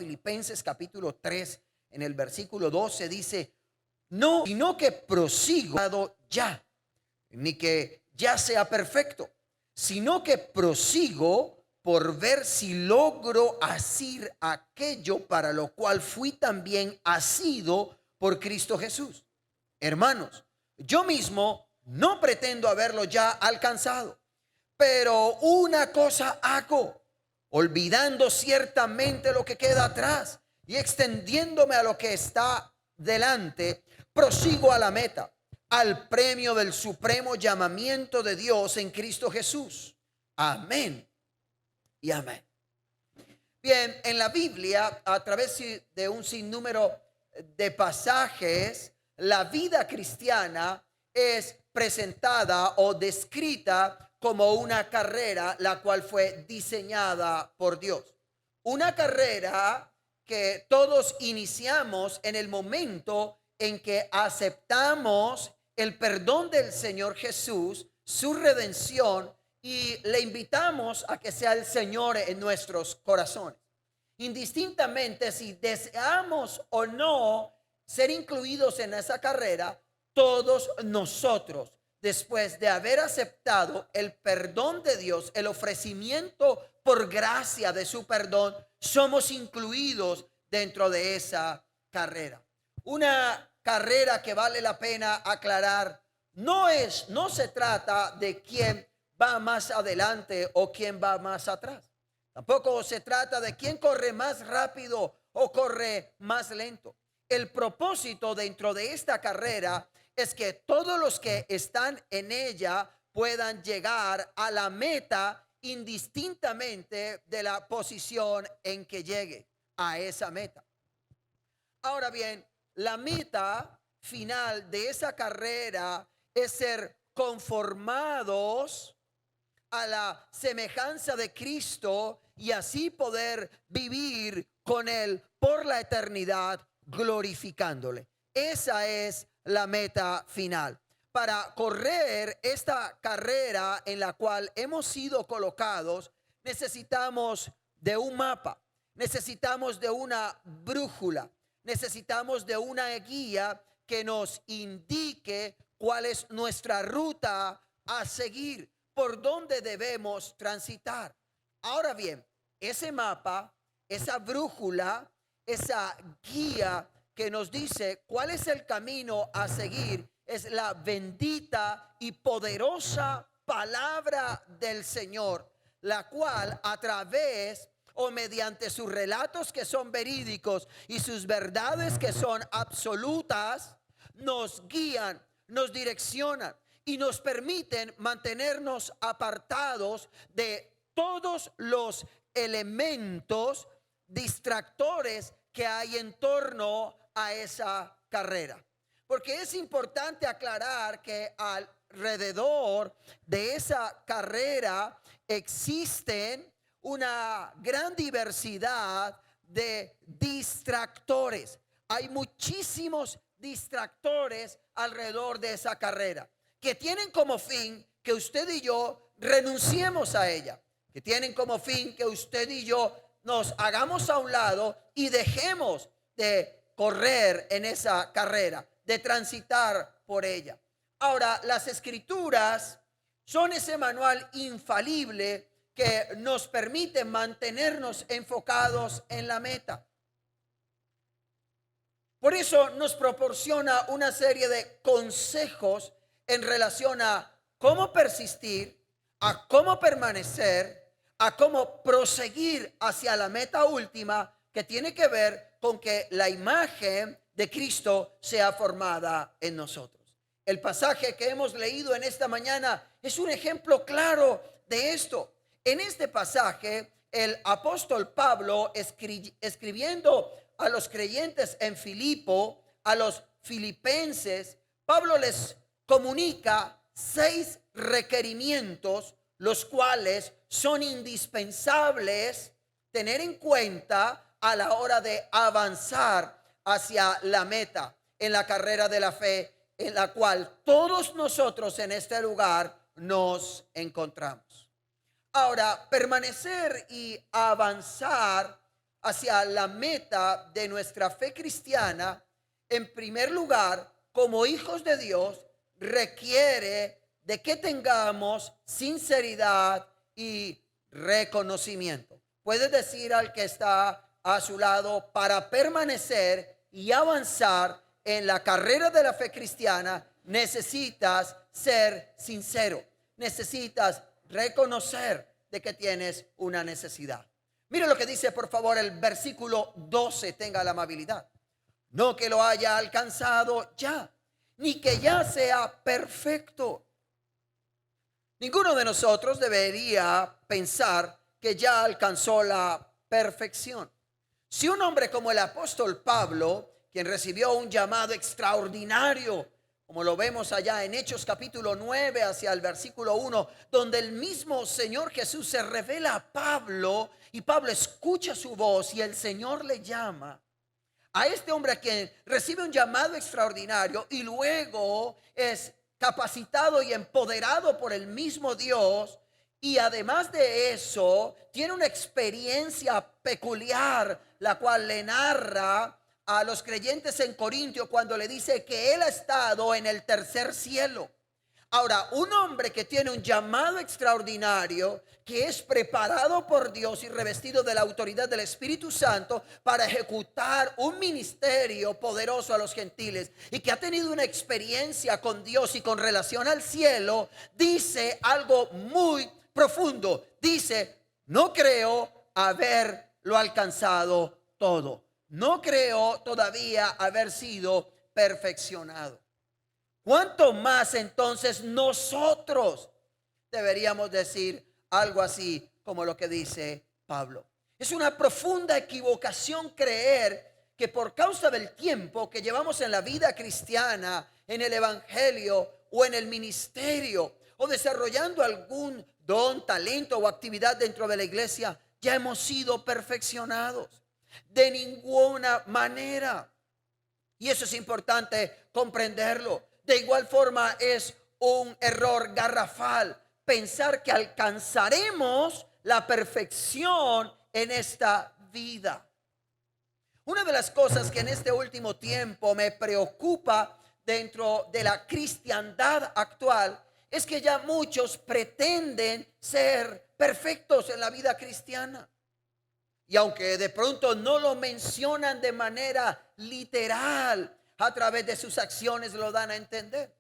Filipenses capítulo 3, en el versículo 12 dice: no, sino que prosigo ya, ni que ya sea perfecto, sino que prosigo por ver si logro asir aquello para lo cual fui también asido por Cristo Jesús. Hermanos, yo mismo no pretendo haberlo ya alcanzado, pero una cosa hago, olvidando ciertamente lo que queda atrás y extendiéndome a lo que está delante, prosigo a la meta, al premio del supremo llamamiento de Dios en Cristo Jesús. Amén y amén. Bien, en la Biblia, a través de un sinnúmero de pasajes, la vida cristiana es presentada o descrita como una carrera la cual fue diseñada por Dios. Una carrera que todos iniciamos en el momento en que aceptamos el perdón del Señor Jesús, su redención, y le invitamos a que sea el Señor en nuestros corazones. Indistintamente si deseamos o no ser incluidos en esa carrera, todos nosotros, después de haber aceptado el perdón de Dios, el ofrecimiento por gracia de su perdón, somos incluidos dentro de esa carrera. Una carrera que vale la pena aclarar, no se trata de quién va más adelante o quién va más atrás. Tampoco se trata de quién corre más rápido o corre más lento. El propósito dentro de esta carrera es que todos los que están en ella puedan llegar a la meta indistintamente de la posición en que llegue a esa meta. Ahora bien, la meta final de esa carrera es ser conformados a la semejanza de Cristo y así poder vivir con Él por la eternidad, glorificándole. Esa es la meta final. Para correr esta carrera en la cual hemos sido colocados, necesitamos de un mapa, necesitamos de una brújula, necesitamos de una guía que nos indique cuál es nuestra ruta a seguir, por dónde debemos transitar. Ahora bien, ese mapa, esa brújula, esa guía que nos dice cuál es el camino a seguir, es la bendita y poderosa palabra del Señor, la cual a través o mediante sus relatos que son verídicos y sus verdades que son absolutas, nos guían, nos direccionan y nos permiten mantenernos apartados de todos los elementos distractores que hay en torno a esa carrera. Porque es importante aclarar que alrededor de esa carrera existen una gran diversidad de distractores. Hay muchísimos distractores alrededor de esa carrera que tienen como fin que usted y yo renunciemos a ella, que tienen como fin que usted y yo nos hagamos a un lado y dejemos de correr en esa carrera, de transitar por ella. Ahora, las escrituras son ese manual infalible que nos permite mantenernos enfocados en la meta. Por eso nos proporciona una serie de consejos en relación a cómo persistir, a cómo permanecer, a cómo proseguir hacia la meta última, que tiene que ver con que la imagen de Cristo sea formada en nosotros. El pasaje que hemos leído en esta mañana es un ejemplo claro de esto. En este pasaje, el apóstol Pablo, escribiendo a los creyentes en Filipo, a los filipenses, Pablo les comunica 6 requerimientos, los cuales son indispensables tener en cuenta a la hora de avanzar hacia la meta en la carrera de la fe, en la cual todos nosotros en este lugar nos encontramos. Ahora, permanecer y avanzar hacia la meta de nuestra fe cristiana, en primer lugar, como hijos de Dios, requiere de que tengamos sinceridad y reconocimiento. Puedes decir al que está a su lado: para permanecer y avanzar en la carrera de la fe cristiana, necesitas ser sincero, necesitas reconocer de que tienes una necesidad. Mire lo que dice, por favor, el versículo 12, tenga la amabilidad. No que lo haya alcanzado ya, ni que ya sea perfecto. Ninguno de nosotros debería pensar que ya alcanzó la perfección. Si un hombre como el apóstol Pablo, quien recibió un llamado extraordinario, como lo vemos allá en Hechos capítulo 9 hacia el versículo 1, donde el mismo Señor Jesús se revela a Pablo y Pablo escucha su voz y el Señor le llama. A este hombre a quien recibe un llamado extraordinario y luego es capacitado y empoderado por el mismo Dios, y además de eso tiene una experiencia peculiar, la cual le narra a los creyentes en Corintio cuando le dice que él ha estado en el tercer cielo. Ahora, un hombre que tiene un llamado extraordinario, que es preparado por Dios y revestido de la autoridad del Espíritu Santo para ejecutar un ministerio poderoso a los gentiles, y que ha tenido una experiencia con Dios y con relación al cielo, dice algo muy profundo. Dice: no creo haberlo alcanzado todo. No creo todavía haber sido perfeccionado. ¿Cuánto más entonces nosotros deberíamos decir algo así como lo que dice Pablo? Es una profunda equivocación creer que por causa del tiempo que llevamos en la vida cristiana, en el evangelio o en el ministerio, o desarrollando algún don, talento o actividad dentro de la iglesia, ya hemos sido perfeccionados. De ninguna manera. Y eso es importante comprenderlo. De igual forma, es un error garrafal pensar que alcanzaremos la perfección en esta vida. Una de las cosas que en este último tiempo me preocupa dentro de la cristiandad actual es que ya muchos pretenden ser perfectos en la vida cristiana. Y aunque de pronto no lo mencionan de manera literal, a través de sus acciones lo dan a entender.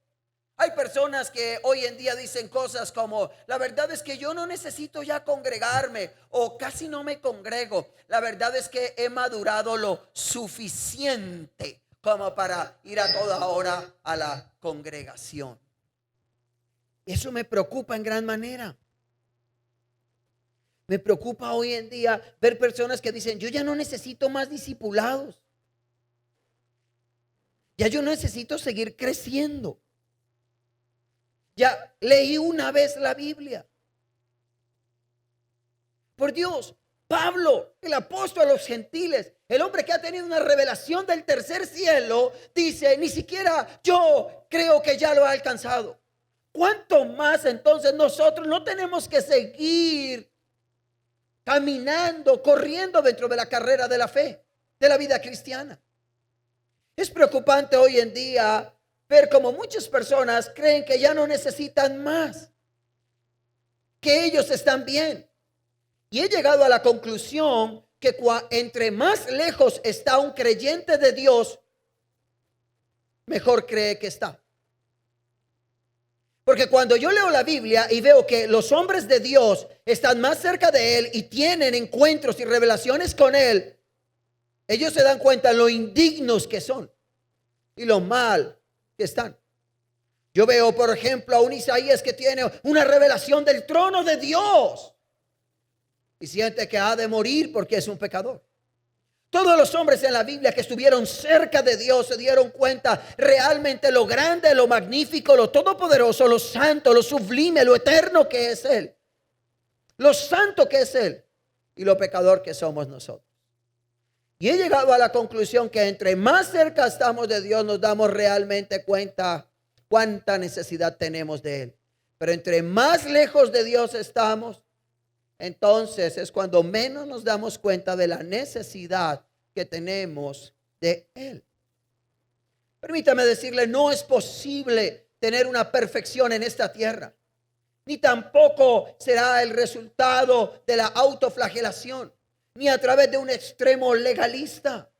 Hay personas que hoy en día dicen cosas como: la verdad es que yo no necesito ya congregarme, o casi no me congrego. La verdad es que he madurado lo suficiente como para ir a toda hora a la congregación. Eso me preocupa en gran manera. Me preocupa hoy en día ver personas que dicen: yo ya no necesito más discipulados. Ya yo necesito seguir creciendo. Ya leí una vez la Biblia. Por Dios, Pablo, el apóstol a los gentiles, el hombre que ha tenido una revelación del tercer cielo, dice: ni siquiera yo creo que ya lo ha alcanzado. ¿Cuánto más entonces nosotros no tenemos que seguir caminando, corriendo dentro de la carrera de la fe, de la vida cristiana? Es preocupante hoy en día ver cómo muchas personas creen que ya no necesitan más, que ellos están bien. Y he llegado a la conclusión que entre más lejos está un creyente de Dios, mejor cree que está. Porque cuando yo leo la Biblia y veo que los hombres de Dios están más cerca de Él y tienen encuentros y revelaciones con Él, ellos se dan cuenta lo indignos que son y lo mal que están. Yo veo, por ejemplo, a un Isaías que tiene una revelación del trono de Dios y siente que ha de morir porque es un pecador. Todos los hombres en la Biblia que estuvieron cerca de Dios se dieron cuenta realmente lo grande, lo magnífico, lo todopoderoso, lo santo, lo sublime, lo eterno que es Él, lo santo que es Él y lo pecador que somos nosotros. Y he llegado a la conclusión que entre más cerca estamos de Dios, nos damos realmente cuenta cuánta necesidad tenemos de Él. Pero entre más lejos de Dios estamos, entonces es cuando menos nos damos cuenta de la necesidad que tenemos de Él. Permítame decirle, no es posible tener una perfección en esta tierra, ni tampoco será el resultado de la autoflagelación, ni a través de un extremo legalista.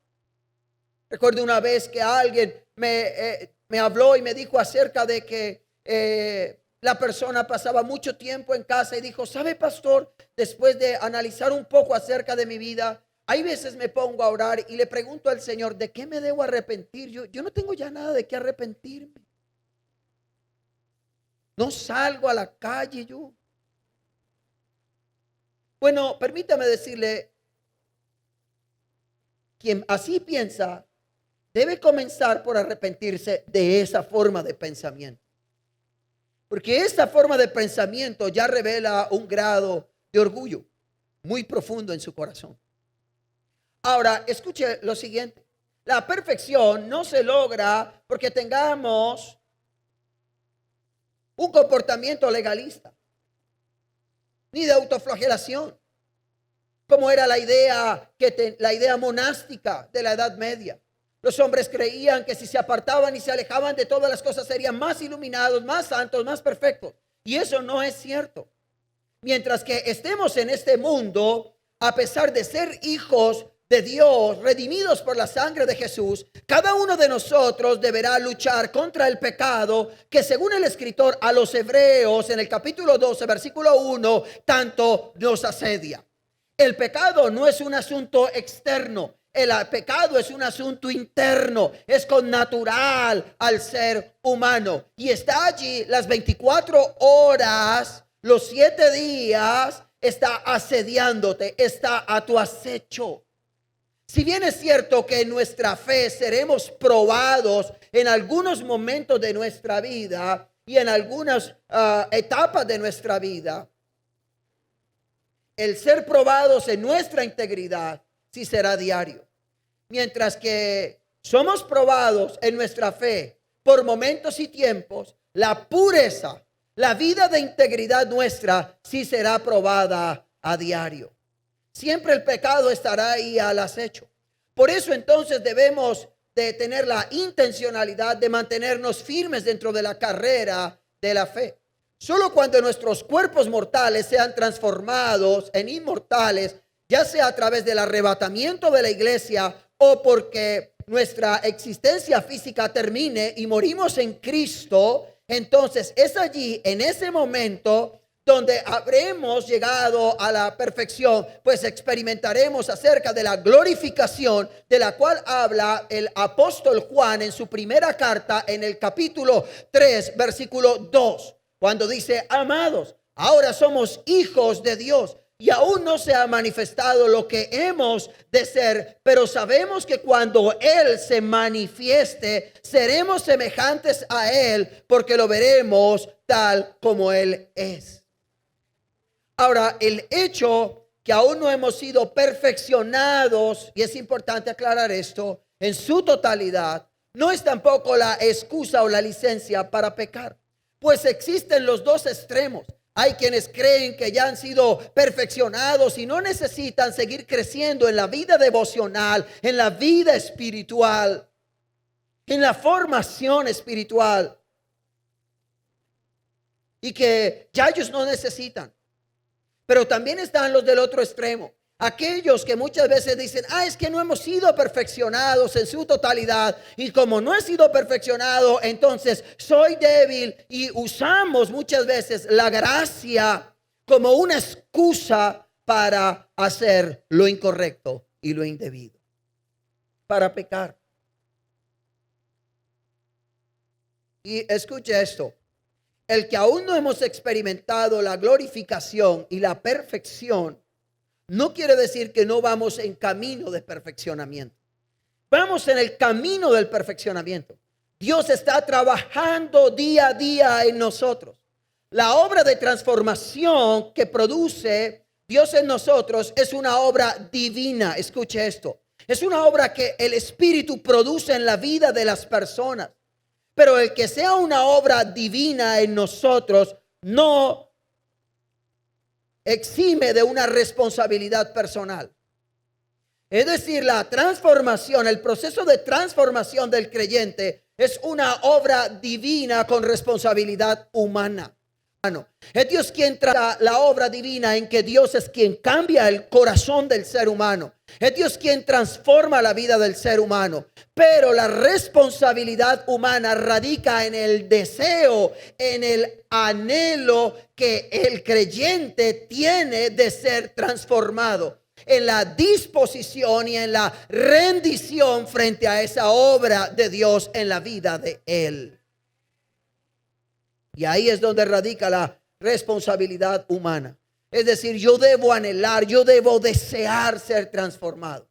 Recuerdo una vez que alguien me habló y me dijo acerca de que la persona pasaba mucho tiempo en casa y dijo, ¿sabe, pastor? Después de analizar un poco acerca de mi vida, hay veces me pongo a orar y le pregunto al Señor, ¿de qué me debo arrepentir? Yo no tengo ya nada de qué arrepentirme. No salgo a la calle yo. Bueno, permítame decirle, quien así piensa, debe comenzar por arrepentirse de esa forma de pensamiento. Porque esta forma de pensamiento ya revela un grado de orgullo muy profundo en su corazón. Ahora, escuche lo siguiente. La perfección no se logra porque tengamos un comportamiento legalista, ni de autoflagelación, como era la idea monástica de la Edad Media. Los hombres creían que si se apartaban y se alejaban de todas las cosas serían más iluminados, más santos, más perfectos. Y eso no es cierto. Mientras que estemos en este mundo, a pesar de ser hijos de Dios, redimidos por la sangre de Jesús, cada uno de nosotros deberá luchar contra el pecado que, según el escritor a los Hebreos en el capítulo 12, versículo 1, tanto nos asedia. El pecado no es un asunto externo. El pecado es un asunto interno, es connatural al ser humano y está allí las 24 horas, los 7 días, está asediándote, está a tu acecho. Si bien es cierto que en nuestra fe seremos probados en algunos momentos de nuestra vida y en algunas etapas de nuestra vida, el ser probados en nuestra integridad sí será diario. Mientras que somos probados en nuestra fe por momentos y tiempos, la pureza, la vida de integridad nuestra sí será probada a diario. Siempre el pecado estará ahí al acecho. Por eso entonces debemos de tener la intencionalidad de mantenernos firmes dentro de la carrera de la fe. Solo cuando nuestros cuerpos mortales sean transformados en inmortales, ya sea a través del arrebatamiento de la iglesia o porque nuestra existencia física termine y morimos en Cristo, entonces es allí, en ese momento, donde habremos llegado a la perfección, pues experimentaremos acerca de la glorificación de la cual habla el apóstol Juan en su primera carta en el capítulo 3, versículo 2, cuando dice, amados, ahora somos hijos de Dios. Y aún no se ha manifestado lo que hemos de ser, pero sabemos que cuando Él se manifieste, seremos semejantes a Él, porque lo veremos tal como Él es. Ahora, el hecho que aún no hemos sido perfeccionados, y es importante aclarar esto, en su totalidad, no es tampoco la excusa o la licencia para pecar, pues existen los dos extremos. Hay quienes creen que ya han sido perfeccionados y no necesitan seguir creciendo en la vida devocional, en la vida espiritual, en la formación espiritual. Y que ya ellos no necesitan. Pero también están los del otro extremo. Aquellos que muchas veces dicen, es que no hemos sido perfeccionados en su totalidad. Y como no he sido perfeccionado, entonces soy débil. Y usamos muchas veces la gracia como una excusa para hacer lo incorrecto y lo indebido. Para pecar. Y escuche esto. El que aún no hemos experimentado la glorificación y la perfección, no quiere decir que no vamos en camino de perfeccionamiento. Vamos en el camino del perfeccionamiento. Dios está trabajando día a día en nosotros. La obra de transformación que produce Dios en nosotros es una obra divina. Escuche esto. Es una obra que el Espíritu produce en la vida de las personas. Pero el que sea una obra divina en nosotros no exime de una responsabilidad personal. Es decir, la transformación, el proceso de transformación del creyente es una obra divina con responsabilidad humana. Es Dios quien trata la obra divina en que Dios es quien cambia el corazón del ser humano. Es Dios quien transforma la vida del ser humano. Pero la responsabilidad humana radica en el deseo, en el anhelo que el creyente tiene de ser transformado, en la disposición y en la rendición frente a esa obra de Dios en la vida de él. Y ahí es donde radica la responsabilidad humana. Es decir, yo debo anhelar, yo debo desear ser transformado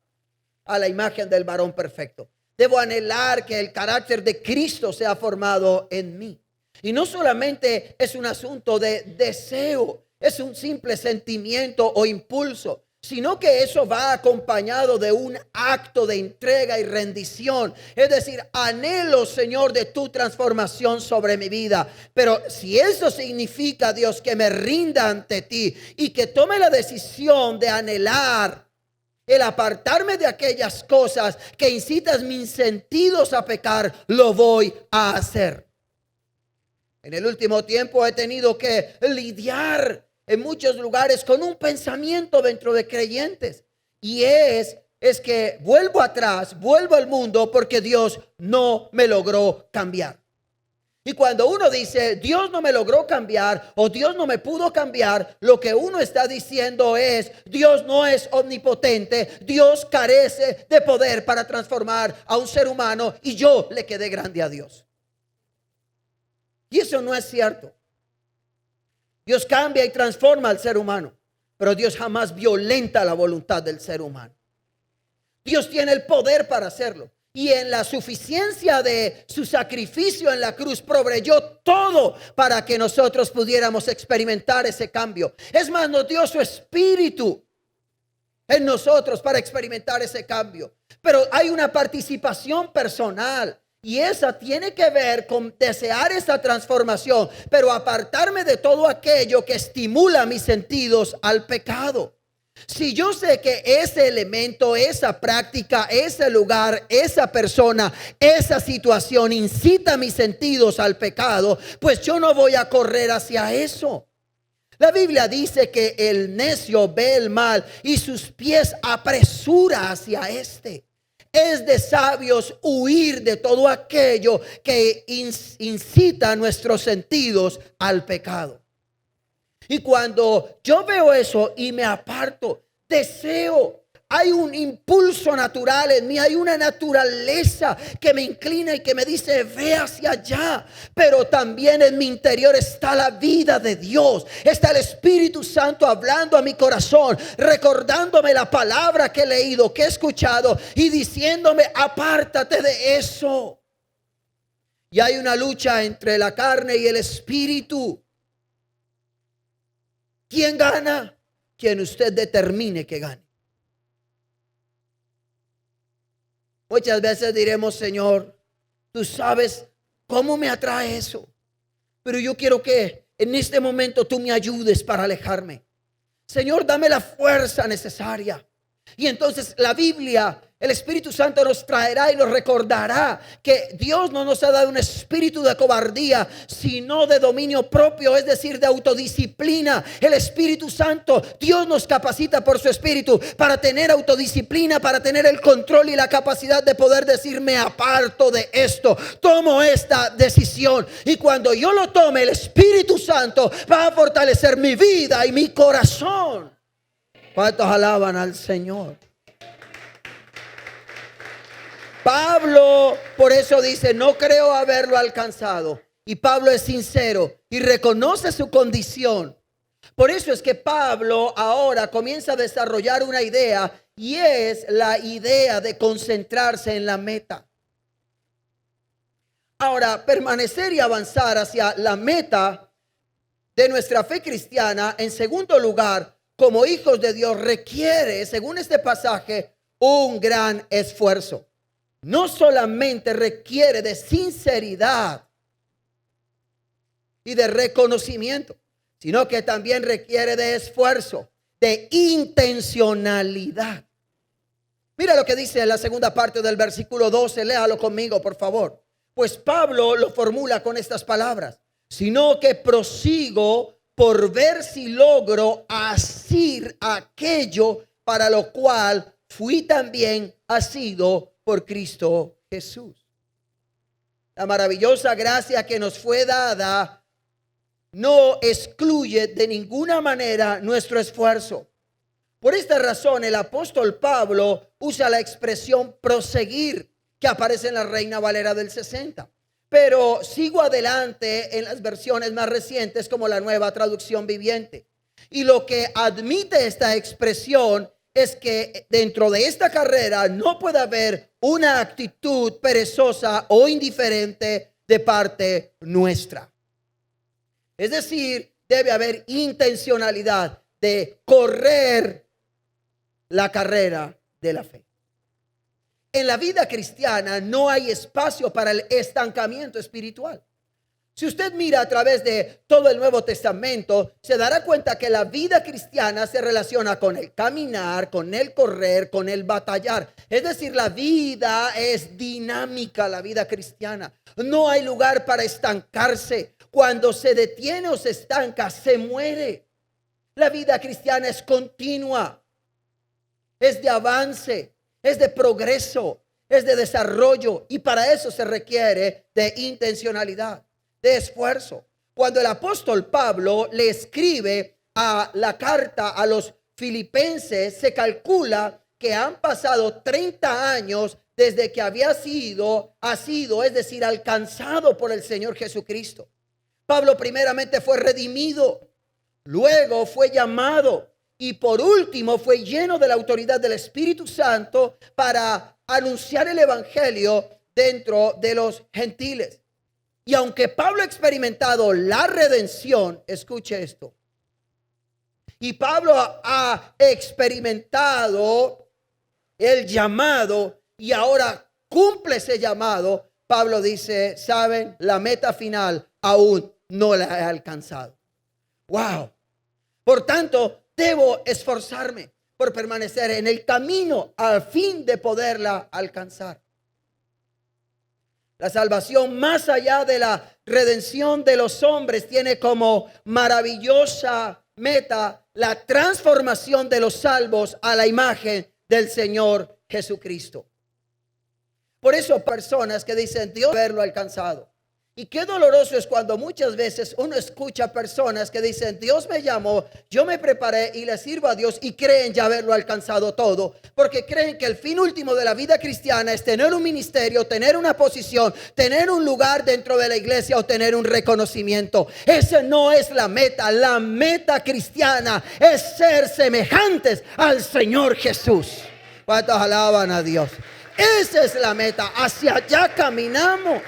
a la imagen del varón perfecto. Debo anhelar que el carácter de Cristo sea formado en mí. Y no solamente es un asunto de deseo, es un simple sentimiento o impulso, sino que eso va acompañado de un acto de entrega y rendición. Es decir, anhelo, Señor, de tu transformación sobre mi vida. Pero si eso significa, Dios, que me rinda ante ti y que tome la decisión de anhelar el apartarme de aquellas cosas que incitan mis sentidos a pecar, lo voy a hacer. En el último tiempo he tenido que lidiar en muchos lugares con un pensamiento dentro de creyentes, y es que vuelvo atrás, vuelvo al mundo porque Dios no me logró cambiar. Y cuando uno dice Dios no me logró cambiar o Dios no me pudo cambiar, lo que uno está diciendo es Dios no es omnipotente, Dios carece de poder para transformar a un ser humano y yo le quedé grande a Dios. Y eso no es cierto. Dios cambia y transforma al ser humano, pero Dios jamás violenta la voluntad del ser humano. Dios tiene el poder para hacerlo. Y en la suficiencia de su sacrificio en la cruz proveyó todo para que nosotros pudiéramos experimentar ese cambio. Es más, nos dio su espíritu en nosotros para experimentar ese cambio. Pero hay una participación personal. Y esa tiene que ver con desear esa transformación, pero apartarme de todo aquello que estimula mis sentidos al pecado. Si yo sé que ese elemento, esa práctica, ese lugar, esa persona, esa situación incita mis sentidos al pecado, pues yo no voy a correr hacia eso. La Biblia dice que el necio ve el mal y sus pies apresura hacia este. Es de sabios huir de todo aquello que incita nuestros sentidos al pecado. Y cuando yo veo eso y me aparto, deseo, hay un impulso natural en mí, hay una naturaleza que me inclina y que me dice ve hacia allá. Pero también en mi interior está la vida de Dios, está el Espíritu Santo hablando a mi corazón, recordándome la palabra que he leído, que he escuchado y diciéndome apártate de eso. Y hay una lucha entre la carne y el Espíritu. ¿Quién gana? Quien usted determine que gane. Muchas veces diremos, Señor, tú sabes cómo me atrae eso, pero yo quiero que en este momento tú me ayudes para alejarme. Señor, dame la fuerza necesaria. Y entonces la Biblia, el Espíritu Santo nos traerá y nos recordará que Dios no nos ha dado un espíritu de cobardía, sino de dominio propio, es decir, de autodisciplina. El Espíritu Santo, Dios nos capacita por su Espíritu para tener autodisciplina, para tener el control y la capacidad de poder decir me aparto de esto, tomo esta decisión. Y cuando yo lo tome, el Espíritu Santo va a fortalecer mi vida y mi corazón. ¿Cuántos alaban al Señor? Pablo por eso dice, no creo haberlo alcanzado. Y Pablo es sincero y reconoce su condición. Por eso es que Pablo ahora comienza a desarrollar una idea, y es la idea de concentrarse en la meta. Ahora, permanecer y avanzar hacia la meta de nuestra fe cristiana, en segundo lugar, como hijos de Dios, requiere, según este pasaje, un gran esfuerzo. No solamente requiere de sinceridad y de reconocimiento, sino que también requiere de esfuerzo, de intencionalidad. Mira lo que dice en la segunda parte del versículo 12, léalo conmigo, por favor. Pues Pablo lo formula con estas palabras: sino que prosigo por ver si logro asir aquello para lo cual fui también asido por Cristo Jesús. La maravillosa gracia que nos fue dada no excluye de ninguna manera nuestro esfuerzo. Por esta razón el apóstol Pablo usa la expresión proseguir, que aparece en la Reina Valera del 60. Pero sigo adelante en las versiones más recientes, como la Nueva Traducción Viviente. Y lo que admite esta expresión es que dentro de esta carrera no puede haber una actitud perezosa o indiferente de parte nuestra. Es decir, debe haber intencionalidad de correr la carrera de la fe. En la vida cristiana no hay espacio para el estancamiento espiritual. Si usted mira a través de todo el Nuevo Testamento, se dará cuenta que la vida cristiana se relaciona con el caminar, con el correr, con el batallar. Es decir, la vida es dinámica, la vida cristiana. No hay lugar para estancarse. Cuando se detiene o se estanca, se muere. La vida cristiana es continua, es de avance, es de progreso, es de desarrollo, y para eso se requiere de intencionalidad, de esfuerzo. Cuando el apóstol Pablo le escribe a la carta a los filipenses, se calcula que han pasado 30 años desde que ha sido, es decir, alcanzado por el Señor Jesucristo. Pablo primeramente fue redimido, luego fue llamado y por último fue lleno de la autoridad del Espíritu Santo para anunciar el evangelio dentro de los gentiles. Y aunque Pablo ha experimentado la redención, escuche esto, y Pablo ha experimentado el llamado y ahora cumple ese llamado, Pablo dice, saben, la meta final aún no la he alcanzado. Wow. Por tanto, debo esforzarme por permanecer en el camino al fin de poderla alcanzar. La salvación, más allá de la redención de los hombres, tiene como maravillosa meta la transformación de los salvos a la imagen del Señor Jesucristo. Por eso personas que dicen Dios haberlo alcanzado. Y qué doloroso es cuando muchas veces uno escucha personas que dicen Dios me llamó, yo me preparé y le sirvo a Dios, y creen ya haberlo alcanzado todo, porque creen que el fin último de la vida cristiana es tener un ministerio, tener una posición, tener un lugar dentro de la iglesia o tener un reconocimiento. Esa no es la meta. La meta cristiana es ser semejantes al Señor Jesús. ¿Cuántos alaban a Dios? Esa es la meta, hacia allá caminamos.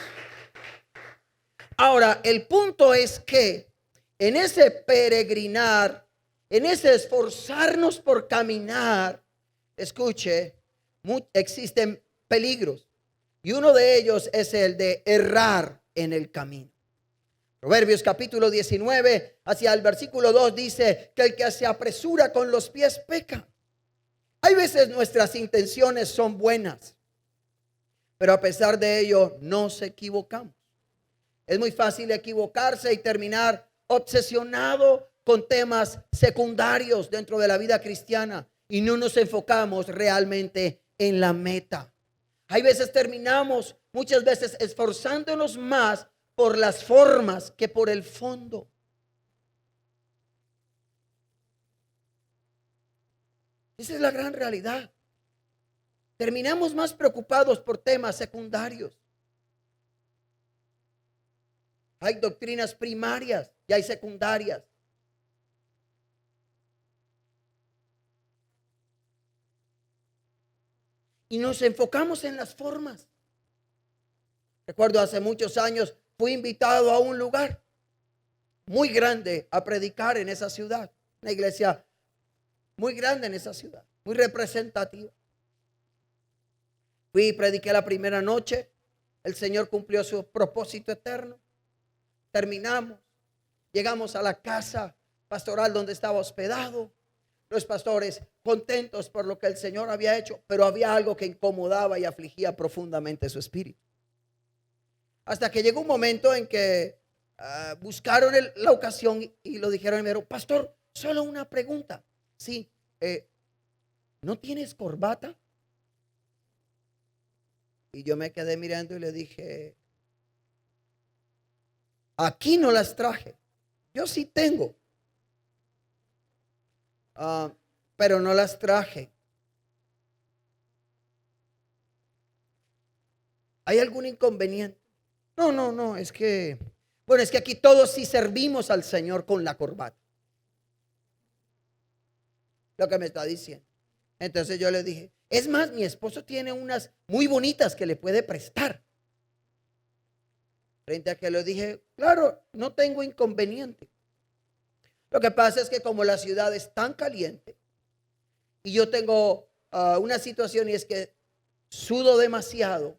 Ahora, el punto es que en ese peregrinar, en ese esforzarnos por caminar, escuche, existen peligros. Y uno de ellos es el de errar en el camino. Proverbios capítulo 19, hacia el versículo 2 dice que el que se apresura con los pies peca. Hay veces nuestras intenciones son buenas, pero a pesar de ello nos equivocamos. Es muy fácil equivocarse y terminar obsesionado con temas secundarios dentro de la vida cristiana y no nos enfocamos realmente en la meta. Hay veces terminamos, muchas veces, esforzándonos más por las formas que por el fondo. Esa es la gran realidad. Terminamos más preocupados por temas secundarios. Hay doctrinas primarias y hay secundarias. Y nos enfocamos en las formas. Recuerdo hace muchos años fui invitado a un lugar muy grande a predicar en esa ciudad. Una iglesia muy grande en esa ciudad, muy representativa. Fui y prediqué la primera noche. El Señor cumplió su propósito eterno. Terminamos, llegamos a la casa pastoral donde estaba hospedado. Los pastores contentos por lo que el Señor había hecho, pero había algo que incomodaba y afligía profundamente su espíritu. Hasta que llegó un momento en que buscaron la ocasión y lo dijeron, pero pastor, solo una pregunta. Sí, ¿no tienes corbata? Y yo me quedé mirando y le dije, aquí no las traje. Yo sí tengo. Pero no las traje. ¿Hay algún inconveniente? No, es que, bueno, es que aquí todos sí servimos al Señor con la corbata. Lo que me está diciendo. Entonces yo le dije, es más, mi esposo tiene unas muy bonitas que le puede prestar. Frente a que le dije, claro, no tengo inconveniente. Lo que pasa es que como la ciudad es tan caliente y yo tengo una situación y es que sudo demasiado,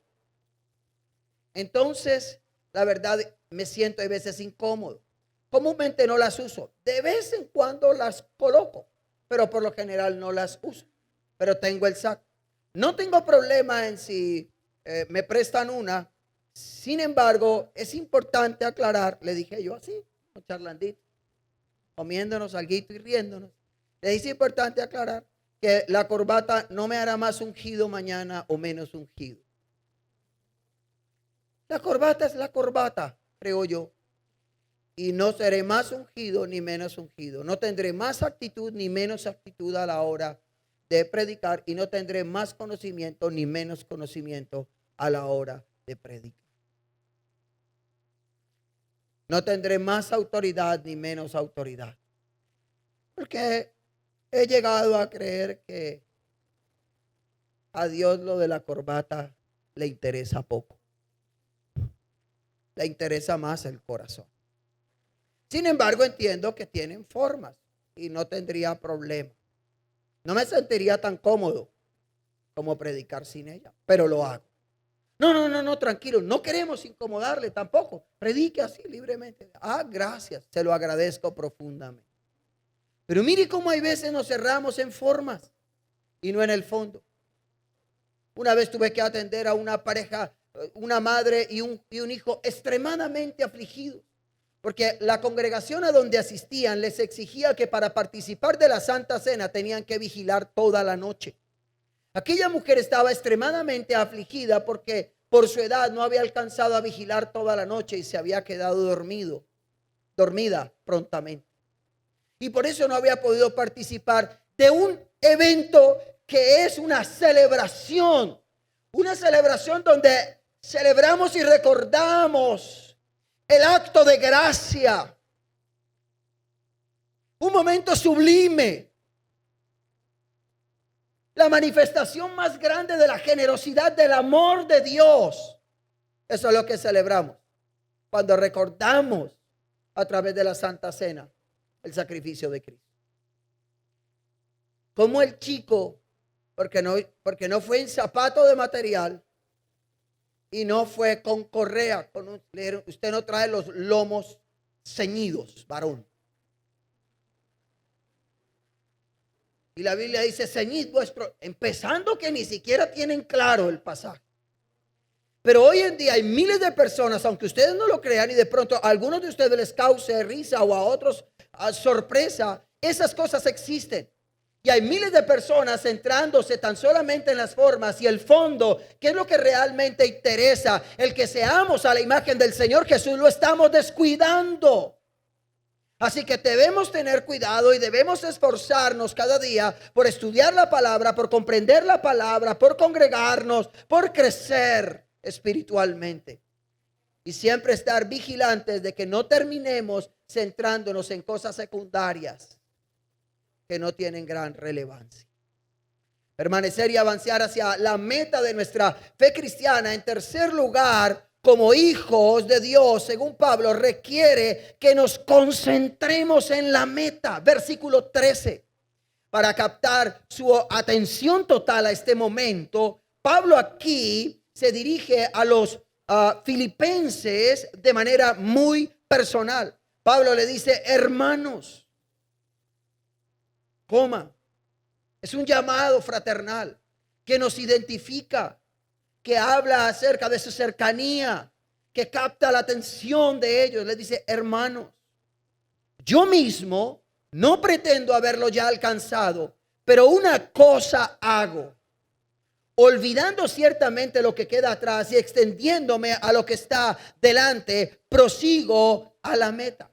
entonces la verdad me siento a veces incómodo. Comúnmente no las uso, de vez en cuando las coloco, pero por lo general no las uso. Pero tengo el saco. No tengo problema en si me prestan una. Sin embargo, es importante aclarar, le dije yo así, un charlandito, comiéndonos alguito y riéndonos. Le dije, es importante aclarar que la corbata no me hará más ungido mañana o menos ungido. La corbata es la corbata, creo yo. Y no seré más ungido ni menos ungido. No tendré más actitud ni menos actitud a la hora de predicar. Y no tendré más conocimiento ni menos conocimiento a la hora de predicar. No tendré más autoridad ni menos autoridad. Porque he llegado a creer que a Dios lo de la corbata le interesa poco. Le interesa más el corazón. Sin embargo, entiendo que tienen formas y no tendría problema. No me sentiría tan cómodo como predicar sin ella, pero lo hago. No, tranquilo, no queremos incomodarle tampoco. Predique así libremente. Gracias, se lo agradezco profundamente. Pero mire cómo hay veces nos cerramos en formas y no en el fondo. Una vez tuve que atender a una pareja, una madre y un hijo extremadamente afligidos, porque la congregación a donde asistían les exigía que para participar de la Santa Cena tenían que vigilar toda la noche. Aquella mujer estaba extremadamente afligida porque por su edad no había alcanzado a vigilar toda la noche y se había quedado dormida prontamente. Y por eso no había podido participar de un evento que es una celebración donde celebramos y recordamos el acto de gracia, un momento sublime, la manifestación más grande de la generosidad del amor de Dios. Eso es lo que celebramos cuando recordamos a través de la Santa Cena el sacrificio de Cristo. Como el chico, porque no fue en zapato de material y no fue con correa, usted no trae los lomos ceñidos, varón. Y la Biblia dice, ceñid vuestro, empezando que ni siquiera tienen claro el pasaje. Pero hoy en día hay miles de personas, aunque ustedes no lo crean, y de pronto a algunos de ustedes les cause risa o a otros sorpresa, esas cosas existen. Y hay miles de personas centrándose tan solamente en las formas y el fondo, que es lo que realmente interesa, el que seamos a la imagen del Señor Jesús, lo estamos descuidando. Así que debemos tener cuidado y debemos esforzarnos cada día por estudiar la palabra, por comprender la palabra, por congregarnos, por crecer espiritualmente. Y siempre estar vigilantes de que no terminemos centrándonos en cosas secundarias que no tienen gran relevancia. Permanecer y avanzar hacia la meta de nuestra fe cristiana. En tercer lugar, como hijos de Dios, según Pablo, requiere que nos concentremos en la meta. Versículo 13. Para captar su atención total a este momento, Pablo aquí se dirige a los filipenses de manera muy personal. Pablo le dice, hermanos, coman. Es un llamado fraternal que nos identifica, que habla acerca de su cercanía, que capta la atención de ellos. Les dice: hermanos, yo mismo no pretendo haberlo ya alcanzado, pero una cosa hago, olvidando ciertamente lo que queda atrás y extendiéndome a lo que está delante, prosigo a la meta.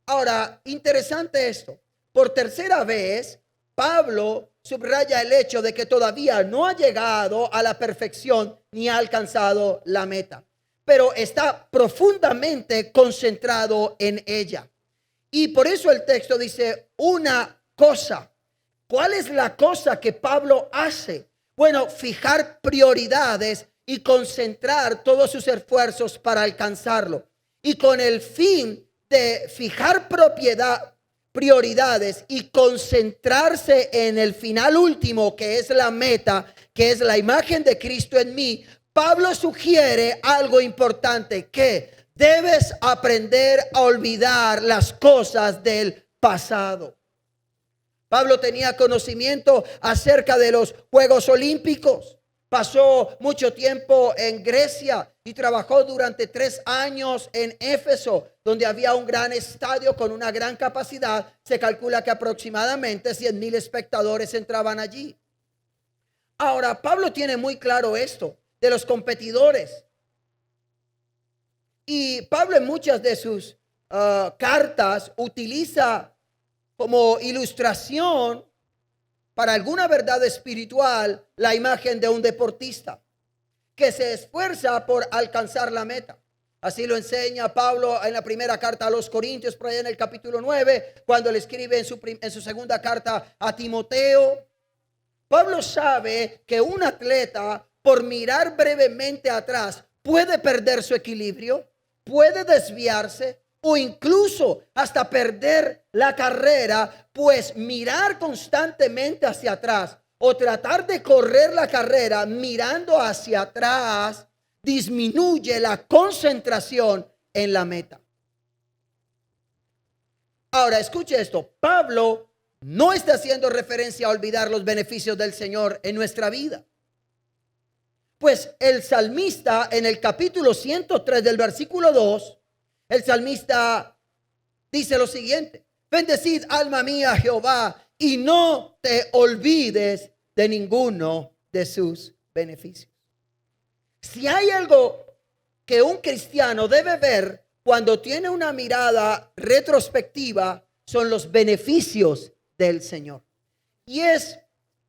Ahora, interesante esto. Por tercera vez, Pablo subraya el hecho de que todavía no ha llegado a la perfección ni ha alcanzado la meta, pero está profundamente concentrado en ella. Y por eso el texto dice una cosa. ¿Cuál es la cosa que Pablo hace? Bueno, fijar prioridades y concentrar todos sus esfuerzos para alcanzarlo. Y con el fin de fijar prioridades y concentrarse en el final último, que es la meta, que es la imagen de Cristo en mí, Pablo sugiere algo importante, que debes aprender a olvidar las cosas del pasado. Pablo tenía conocimiento acerca de los Juegos Olímpicos. Pasó mucho tiempo en Grecia y trabajó durante 3 años en Éfeso, donde había un gran estadio con una gran capacidad. Se calcula que aproximadamente 100,000 espectadores entraban allí. Ahora, Pablo tiene muy claro esto de los competidores. Y Pablo en muchas de sus cartas utiliza como ilustración para alguna verdad espiritual la imagen de un deportista que se esfuerza por alcanzar la meta. Así lo enseña Pablo en la primera carta a los Corintios, por allá en el capítulo 9, cuando le escribe en su segunda carta a Timoteo. Pablo sabe que un atleta, por mirar brevemente atrás, puede perder su equilibrio, puede desviarse o incluso hasta perder la carrera, pues mirar constantemente hacia atrás o tratar de correr la carrera mirando hacia atrás disminuye la concentración en la meta. Ahora, escuche esto. Pablo no está haciendo referencia a olvidar los beneficios del Señor en nuestra vida. Pues el salmista en el capítulo 103 del versículo 2, el salmista dice lo siguiente: bendecid alma mía a Jehová y no te olvides de ninguno de sus beneficios. Si hay algo que un cristiano debe ver cuando tiene una mirada retrospectiva, son los beneficios del Señor. Y es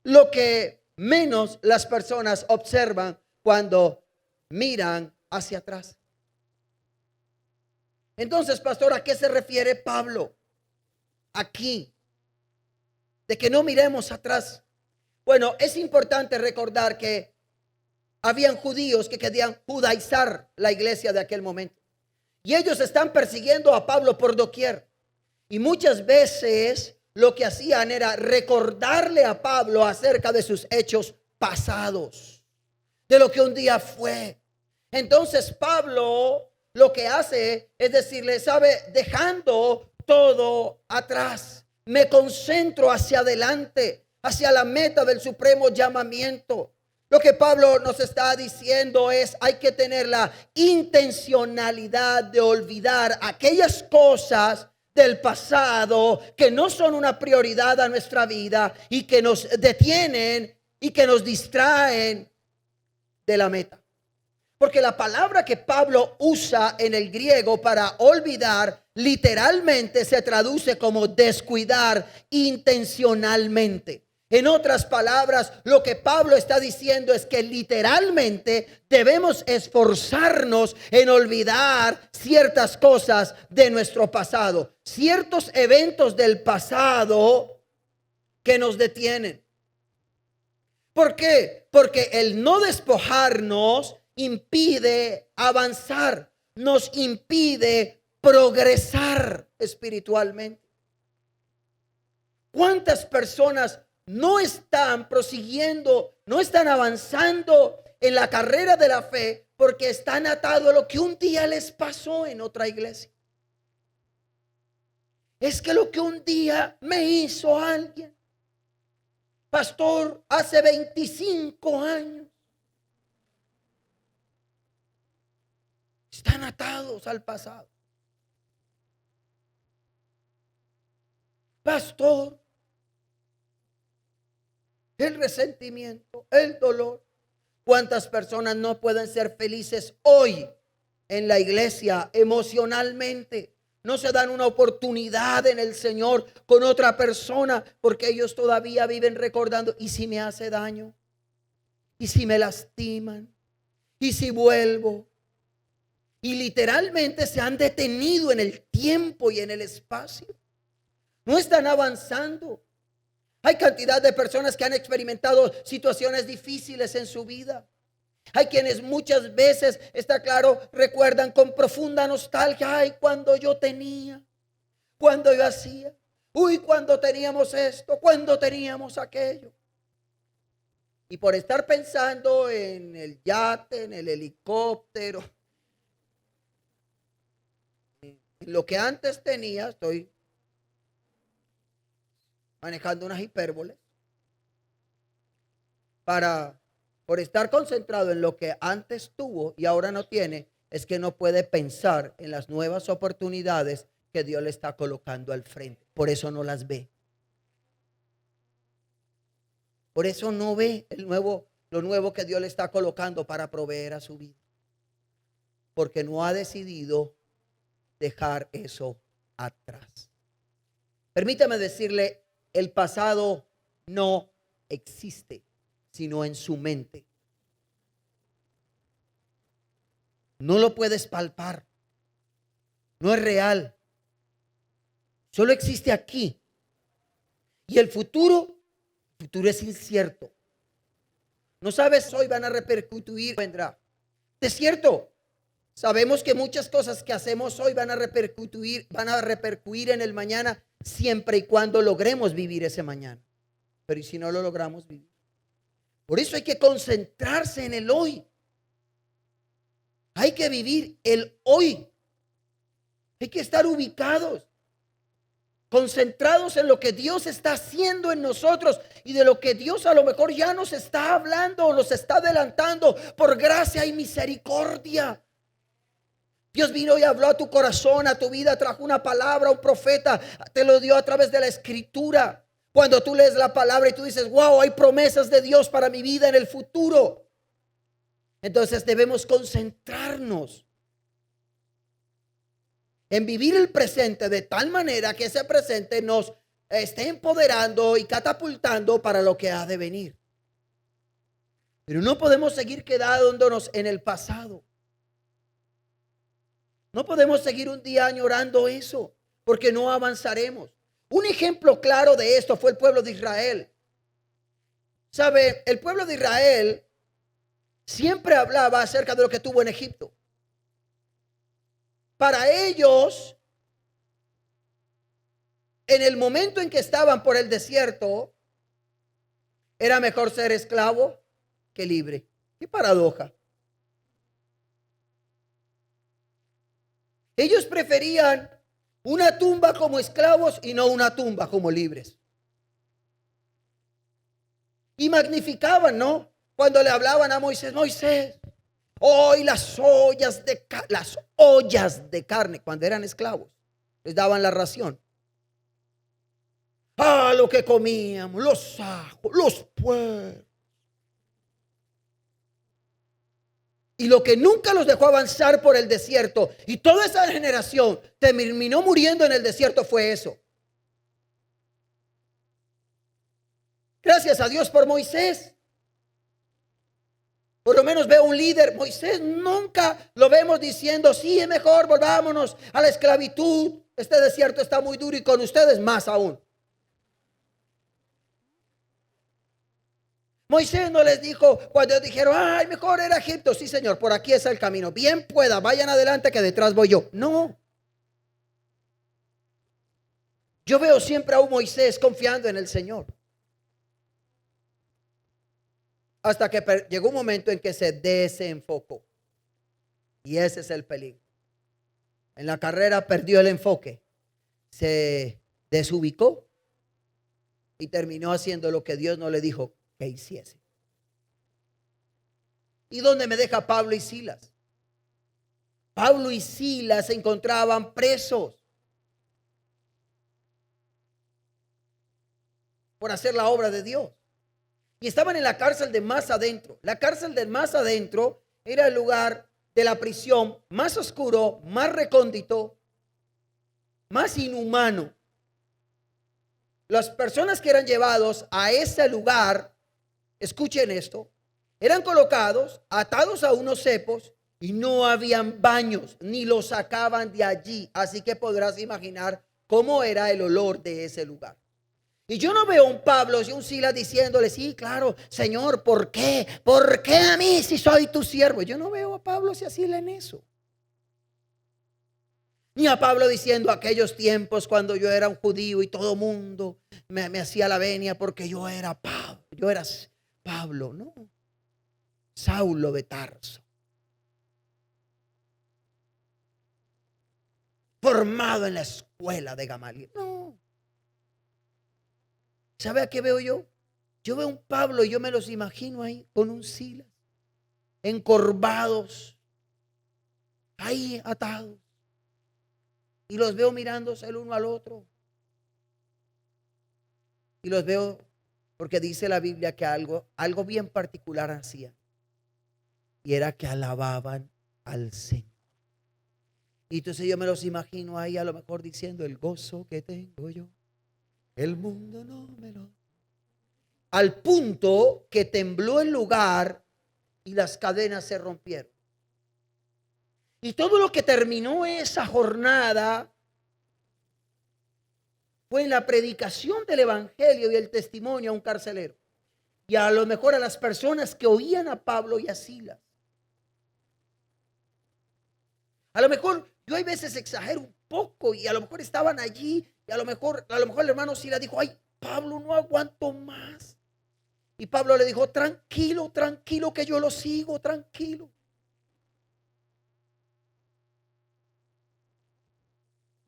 lo que menos las personas observan cuando miran hacia atrás. Entonces, pastor, ¿a qué se refiere Pablo aquí? De que no miremos atrás. Bueno, es importante recordar que habían judíos que querían judaizar la iglesia de aquel momento. Y ellos están persiguiendo a Pablo por doquier. Y muchas veces lo que hacían era recordarle a Pablo acerca de sus hechos pasados, de lo que un día fue. Entonces Pablo lo que hace es decirle: sabe, dejando todo atrás, me concentro hacia adelante, hacia la meta del supremo llamamiento. Lo que Pablo nos está diciendo es: hay que tener la intencionalidad de olvidar aquellas cosas del pasado que no son una prioridad a nuestra vida y que nos detienen y que nos distraen de la meta. Porque la palabra que Pablo usa en el griego para olvidar literalmente se traduce como descuidar intencionalmente. En otras palabras, lo que Pablo está diciendo es que literalmente debemos esforzarnos en olvidar ciertas cosas de nuestro pasado, ciertos eventos del pasado que nos detienen. ¿Por qué? Porque el no despojarnos impide avanzar, nos impide progresar espiritualmente. ¿Cuántas personas no están prosiguiendo, no están avanzando en la carrera de la fe porque están atados a lo que un día les pasó en otra iglesia? Es que lo que un día me hizo alguien, Pastor, hace 25 años. Están atados al pasado. Pastor, el resentimiento, el dolor. ¿Cuántas personas no pueden ser felices hoy en la iglesia emocionalmente? No se dan una oportunidad en el Señor con otra persona porque ellos todavía viven recordando, ¿y si me hace daño? ¿Y si me lastiman? ¿Y si vuelvo? Y literalmente se han detenido en el tiempo y en el espacio. No están avanzando. Hay cantidad de personas que han experimentado situaciones difíciles en su vida. Hay quienes muchas veces, está claro, recuerdan con profunda nostalgia, ay, cuando yo tenía, cuando yo hacía, uy, cuando teníamos esto, cuando teníamos aquello. Y por estar pensando en el yate, en el helicóptero, en lo que antes tenía, estoy manejando unas hipérboles, por estar concentrado en lo que antes tuvo y ahora no tiene, es que no puede pensar en las nuevas oportunidades que Dios le está colocando al frente. Por eso no las ve. Por eso no ve lo nuevo que Dios le está colocando para proveer a su vida. Porque no ha decidido dejar eso atrás. Permítame decirle, el pasado no existe, sino en su mente. No lo puedes palpar. No es real. Solo existe aquí. Y el futuro es incierto. No sabes hoy van a repercutir, vendrá. Es cierto. Sabemos que muchas cosas que hacemos hoy van a repercutir en el mañana, siempre y cuando logremos vivir ese mañana. Pero ¿y si no lo logramos vivir? Por eso hay que concentrarse en el hoy. Hay que vivir el hoy. Hay que estar ubicados, concentrados en lo que Dios está haciendo en nosotros y de lo que Dios a lo mejor ya nos está hablando o nos está adelantando por gracia y misericordia. Dios vino y habló a tu corazón, a tu vida, trajo una palabra, un profeta, te lo dio a través de la escritura. Cuando tú lees la palabra y tú dices, wow, hay promesas de Dios para mi vida en el futuro. Entonces debemos concentrarnos en vivir el presente de tal manera que ese presente nos esté empoderando y catapultando para lo que ha de venir. Pero no podemos seguir quedándonos en el pasado. No podemos seguir un día añorando eso, porque no avanzaremos. Un ejemplo claro de esto fue el pueblo de Israel. ¿Sabe? El pueblo de Israel siempre hablaba acerca de lo que tuvo en Egipto. Para ellos, en el momento en que estaban por el desierto, era mejor ser esclavo que libre. ¡Qué paradoja! Ellos preferían una tumba como esclavos y no una tumba como libres. Y magnificaban, ¿no? Cuando le hablaban a Moisés, Moisés, hoy las ollas de carne, cuando eran esclavos, les daban la ración. Ah, lo que comíamos, los ajos, los puerros. Y lo que nunca los dejó avanzar por el desierto, y toda esa generación terminó muriendo en el desierto, fue eso. Gracias a Dios por Moisés. Por lo menos veo un líder. Moisés nunca lo vemos diciendo, sí, es mejor, volvámonos a la esclavitud. Este desierto está muy duro y con ustedes más aún. Moisés no les dijo cuando dijeron, ay, mejor era Egipto. Sí, Señor, por aquí es el camino. Bien pueda, vayan adelante que detrás voy yo. No. Yo veo siempre a un Moisés confiando en el Señor. Hasta que llegó un momento en que se desenfocó. Y ese es el peligro. En la carrera perdió el enfoque. Se desubicó. y terminó haciendo lo que Dios no le dijo que hiciese. ¿Y dónde me deja Pablo y Silas? Pablo y Silas se encontraban presos por hacer la obra de Dios. Y estaban en la cárcel de más adentro. La cárcel de más adentro era el lugar de la prisión más oscuro, más recóndito, más inhumano. Las personas que eran llevados a ese lugar, escuchen esto, eran colocados, atados a unos cepos, y no habían baños, ni los sacaban de allí. Así que podrás imaginar cómo era el olor de ese lugar. Y yo no veo un Pablo y un Silas diciéndole, sí, claro, Señor, ¿por qué? ¿Por qué a mí si soy tu siervo? Yo no veo a Pablo y a Silas en eso. Ni a Pablo diciendo aquellos tiempos cuando yo era un judío y todo mundo me hacía la venia porque yo era Pablo. Yo era Pablo, no. Saulo de Tarso. Formado en la escuela de Gamaliel. No. ¿Sabe a qué veo yo? Yo veo un Pablo y yo me los imagino ahí con un Silas, encorvados, ahí atados. Y los veo mirándose el uno al otro. Y los veo porque dice la Biblia que algo bien particular hacían. Y era que alababan al Señor. Y entonces yo me los imagino ahí a lo mejor diciendo, el gozo que tengo yo, el mundo no me lo. Al punto que tembló el lugar y las cadenas se rompieron. Y todo lo que terminó esa jornada fue en la predicación del evangelio y el testimonio a un carcelero. Y a lo mejor a las personas que oían a Pablo y a Silas. A lo mejor yo hay veces exagero un poco y a lo mejor estaban allí y a lo mejor el hermano Silas dijo, ay, Pablo, no aguanto más. Y Pablo le dijo, tranquilo, tranquilo que yo lo sigo, tranquilo.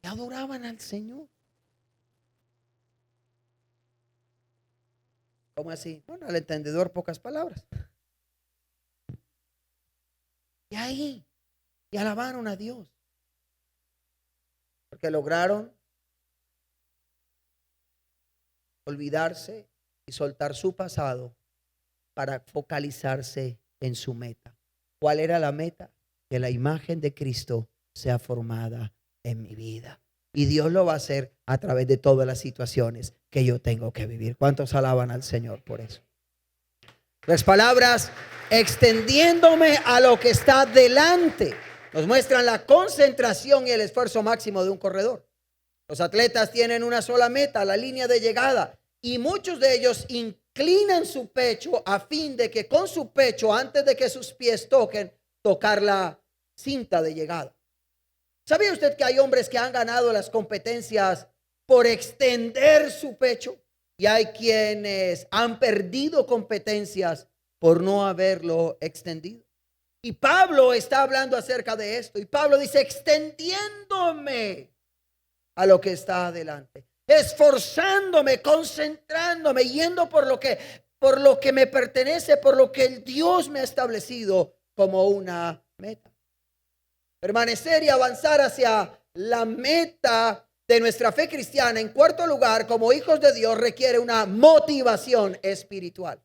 Y adoraban al Señor. ¿Cómo así? Bueno, al entendedor pocas palabras. Y ahí, y alabaron a Dios. Porque lograron olvidarse y soltar su pasado para focalizarse en su meta. ¿Cuál era la meta? Que la imagen de Cristo sea formada en mi vida. Y Dios lo va a hacer a través de todas las situaciones que yo tengo que vivir. ¿Cuántos alaban al Señor por eso? Las palabras extendiéndome a lo que está delante nos muestran la concentración y el esfuerzo máximo de un corredor. Los atletas tienen una sola meta, la línea de llegada, y muchos de ellos inclinan su pecho a fin de que con su pecho, antes de que sus pies tocar la cinta de llegada. ¿Sabía usted que hay hombres que han ganado las competencias por extender su pecho? Y hay quienes han perdido competencias por no haberlo extendido. Y Pablo está hablando acerca de esto. Y Pablo dice, extendiéndome a lo que está adelante, esforzándome, concentrándome, yendo por lo que me pertenece, por lo que el Dios me ha establecido como una meta. Permanecer y avanzar hacia la meta de nuestra fe cristiana, en cuarto lugar, como hijos de Dios, requiere una motivación espiritual.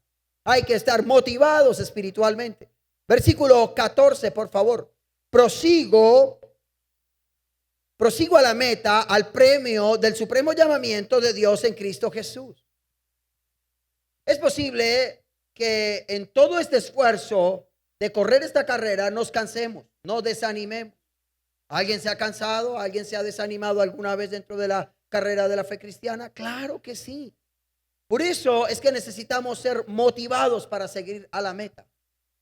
Hay que estar motivados espiritualmente. Versículo 14, por favor. Prosigo a la meta, al premio del supremo llamamiento de Dios en Cristo Jesús. Es posible que en todo este esfuerzo de correr esta carrera nos cansemos, nos desanimemos. ¿Alguien se ha cansado? ¿Alguien se ha desanimado alguna vez dentro de la carrera de la fe cristiana? Claro que sí. Por eso es que necesitamos ser motivados para seguir a la meta.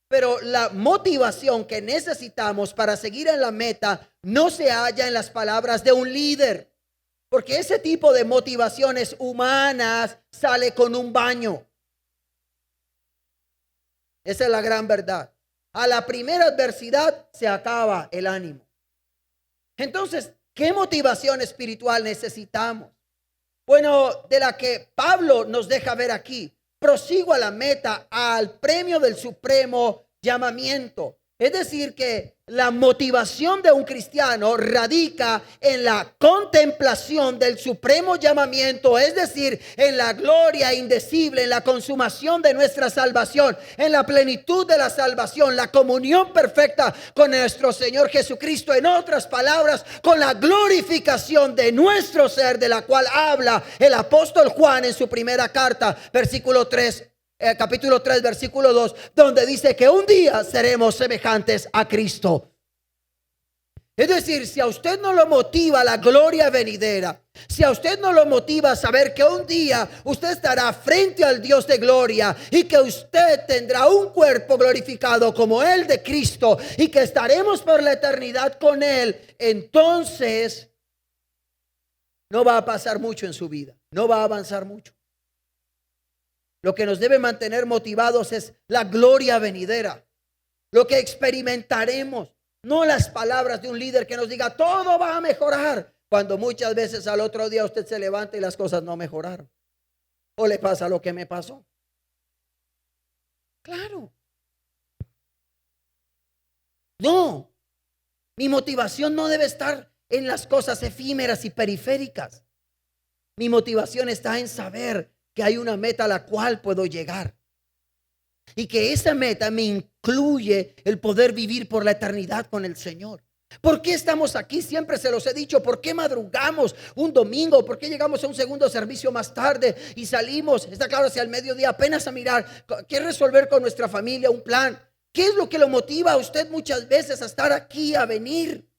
Pero la motivación que necesitamos para seguir en la meta no se halla en las palabras de un líder. Porque ese tipo de motivaciones humanas sale con un baño. Esa es la gran verdad. A la primera adversidad se acaba el ánimo. Entonces, ¿qué motivación espiritual necesitamos? Bueno, de la que Pablo nos deja ver aquí. Prosigo a la meta, al premio del supremo llamamiento. Es decir, que la motivación de un cristiano radica en la contemplación del supremo llamamiento, es decir, en la gloria indecible, en la consumación de nuestra salvación, en la plenitud de la salvación, la comunión perfecta con nuestro Señor Jesucristo. En otras palabras, con la glorificación de nuestro ser, de la cual habla el apóstol Juan en su primera carta, versículo 3. Capítulo 3, versículo 2, donde dice que un día seremos semejantes a Cristo. Es decir, si a usted no lo motiva la gloria venidera, si a usted no lo motiva saber que un día usted estará frente al Dios de gloria y que usted tendrá un cuerpo glorificado como el de Cristo y que estaremos por la eternidad con Él, entonces no va a pasar mucho en su vida, no va a avanzar mucho. Lo que nos debe mantener motivados es la gloria venidera, lo que experimentaremos, no las palabras de un líder que nos diga todo va a mejorar, cuando muchas veces al otro día usted se levanta y las cosas no mejoraron, o le pasa lo que me pasó. Claro. No, mi motivación no debe estar en las cosas efímeras y periféricas. Mi motivación está en saber que hay una meta a la cual puedo llegar y que esa meta me incluye el poder vivir por la eternidad con el Señor. ¿Por qué estamos aquí? Siempre se los he dicho. ¿Por qué madrugamos un domingo? ¿Por qué llegamos a un segundo servicio más tarde y salimos, está claro, hacia el mediodía apenas a mirar qué resolver con nuestra familia, un plan? ¿Qué es lo que lo motiva a usted muchas veces a estar aquí, a venir?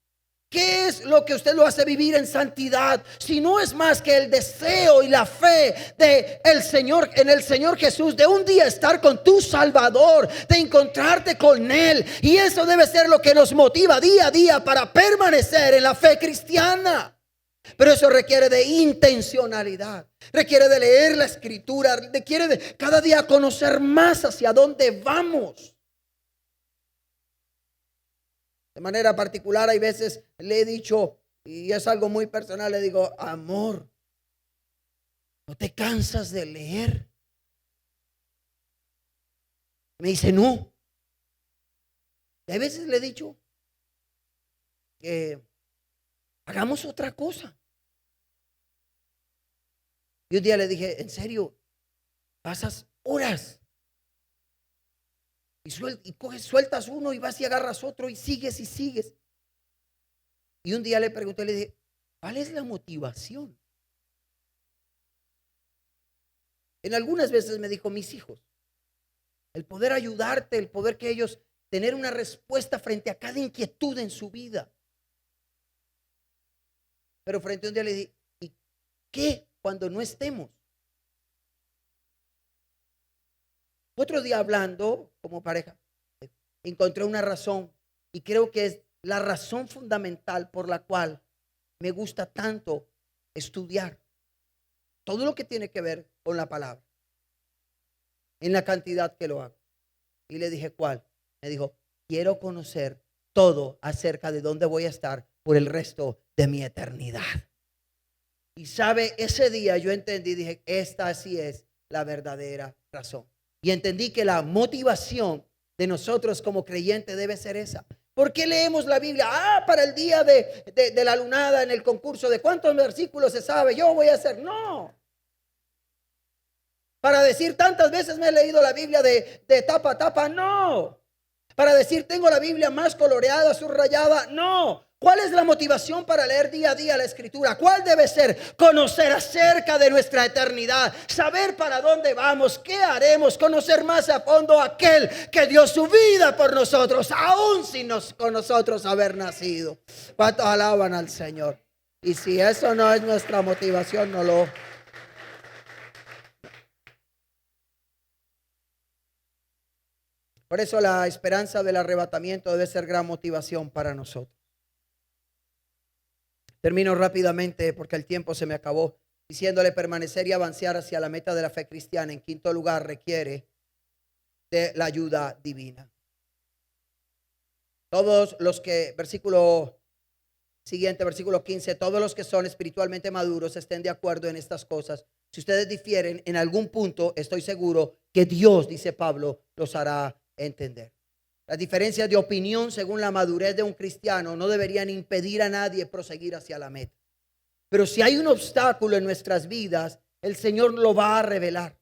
¿Qué es lo que usted lo hace vivir en santidad? Si no es más que el deseo y la fe de el Señor, en el Señor Jesús, de un día estar con tu Salvador, de encontrarte con Él. Y eso debe ser lo que nos motiva día a día para permanecer en la fe cristiana. Pero eso requiere de intencionalidad, requiere de leer la Escritura, requiere de cada día conocer más hacia dónde vamos. De manera particular, hay veces le he dicho, y es algo muy personal, le digo, amor, ¿no te cansas de leer? Me dice, no. Y hay veces le he dicho que hagamos otra cosa. Y un día le dije, en serio, pasas horas. Y coges, sueltas uno y vas y agarras otro y sigues y sigues. Y un día le pregunté, le dije, ¿cuál es la motivación? En algunas veces me dijo, mis hijos, el poder ayudarte, el poder que ellos tener una respuesta frente a cada inquietud en su vida. Pero frente a un día le dije, ¿y qué cuando no estemos? Otro día hablando como pareja, encontré una razón y creo que es la razón fundamental por la cual me gusta tanto estudiar todo lo que tiene que ver con la palabra, en la cantidad que lo hago. Y le dije, ¿cuál? Me dijo, quiero conocer todo acerca de dónde voy a estar por el resto de mi eternidad. Y sabe, ese día yo entendí, dije, esta sí es la verdadera razón. Y entendí que la motivación de nosotros como creyentes debe ser esa. ¿Por qué leemos la Biblia? Para el día de la lunada en el concurso de cuántos versículos se sabe, yo voy a hacer. No. Para decir tantas veces me he leído la Biblia de tapa a tapa. No. Para decir tengo la Biblia más coloreada, subrayada. No. ¿Cuál es la motivación para leer día a día la Escritura? ¿Cuál debe ser? Conocer acerca de nuestra eternidad, saber para dónde vamos, qué haremos, conocer más a fondo a aquel que dio su vida por nosotros, aún sin con nosotros haber nacido. ¿Cuántos alaban al Señor? Y si eso no es nuestra motivación, no lo... Por eso la esperanza del arrebatamiento debe ser gran motivación para nosotros. Termino rápidamente porque el tiempo se me acabó, diciéndole permanecer y avanzar hacia la meta de la fe cristiana. En quinto lugar, requiere de la ayuda divina. Todos los que, versículo siguiente, versículo 15, todos los que son espiritualmente maduros estén de acuerdo en estas cosas. Si ustedes difieren en algún punto, estoy seguro que Dios, dice Pablo, los hará entender. Las diferencias de opinión según la madurez de un cristiano no deberían impedir a nadie proseguir hacia la meta. Pero si hay un obstáculo en nuestras vidas, el Señor lo va a revelar.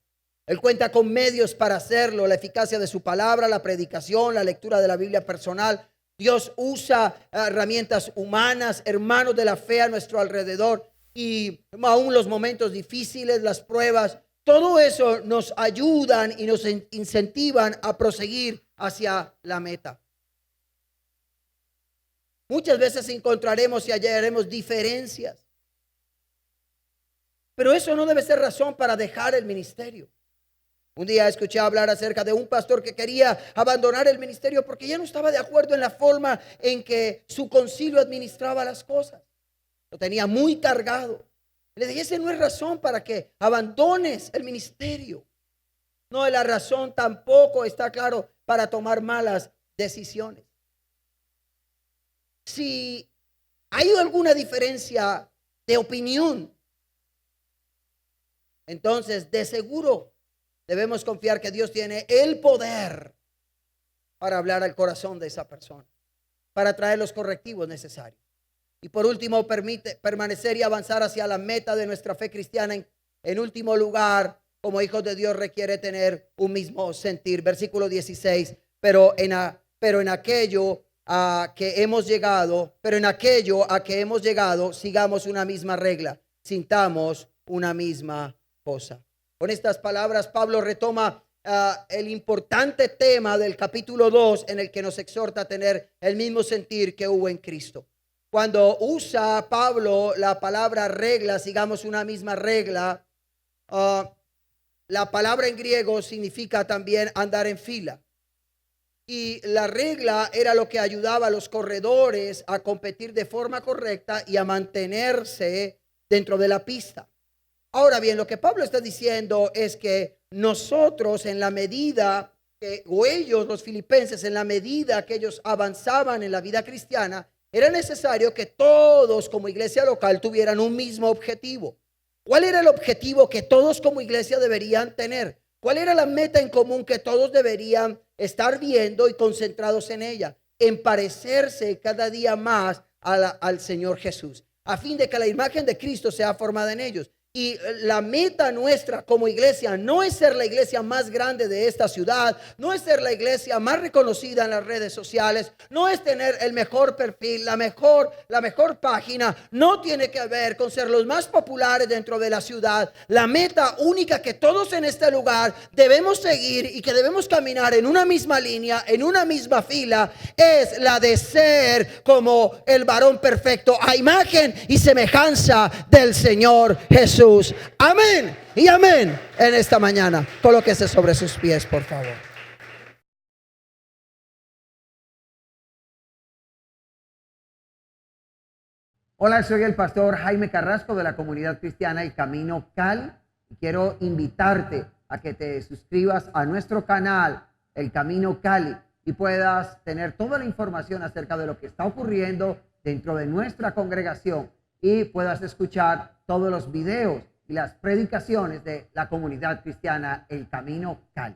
Él cuenta con medios para hacerlo, la eficacia de su palabra, la predicación, la lectura de la Biblia personal. Dios usa herramientas humanas, hermanos de la fe a nuestro alrededor, y aún los momentos difíciles, las pruebas, todo eso nos ayudan y nos incentivan a proseguir hacia la meta. Muchas veces encontraremos y hallaremos diferencias, pero eso no debe ser razón para dejar el ministerio. Un día escuché hablar acerca de un pastor que quería abandonar el ministerio porque ya no estaba de acuerdo en la forma en que su concilio administraba las cosas. Lo tenía muy cargado. Le dije, esa no es razón para que abandones el ministerio. No, la razón tampoco está claro para tomar malas decisiones. Si hay alguna diferencia de opinión, entonces de seguro debemos confiar que Dios tiene el poder para hablar al corazón de esa persona, para traer los correctivos necesarios. Y por último, permanecer y avanzar hacia la meta de nuestra fe cristiana. En último lugar, como hijos de Dios, requiere tener un mismo sentir. Versículo 16, pero en aquello a que hemos llegado, sigamos una misma regla, sintamos una misma cosa. Con estas palabras, Pablo retoma el importante tema del capítulo 2, en el que nos exhorta a tener el mismo sentir que hubo en Cristo. Cuando usa Pablo la palabra regla, sigamos una misma regla, la palabra en griego significa también andar en fila. Y la regla era lo que ayudaba a los corredores a competir de forma correcta y a mantenerse dentro de la pista. Ahora bien, lo que Pablo está diciendo es que nosotros, en la medida que, o ellos, los filipenses, en la medida que ellos avanzaban en la vida cristiana, era necesario que todos como iglesia local tuvieran un mismo objetivo. ¿Cuál era el objetivo que todos como iglesia deberían tener? ¿Cuál era la meta en común que todos deberían estar viendo y concentrados en ella? En parecerse cada día más al Señor Jesús, a fin de que la imagen de Cristo sea formada en ellos. Y la meta nuestra como iglesia no es ser la iglesia más grande de esta ciudad, no es ser la iglesia más reconocida en las redes sociales, no es tener el mejor perfil, la mejor página, no tiene que ver con ser los más populares dentro de la ciudad. La meta única que todos en este lugar debemos seguir y que debemos caminar en una misma línea, en una misma fila, es la de ser como el varón perfecto, a imagen y semejanza del Señor Jesús. Amén y amén en esta mañana. Colóquese sobre sus pies, por favor. Hola, soy el pastor Jaime Carrasco de la comunidad cristiana El Camino Cali. Y quiero invitarte a que te suscribas a nuestro canal El Camino Cali y puedas tener toda la información acerca de lo que está ocurriendo dentro de nuestra congregación y puedas escuchar todos los videos y las predicaciones de la comunidad cristiana El Camino Cali.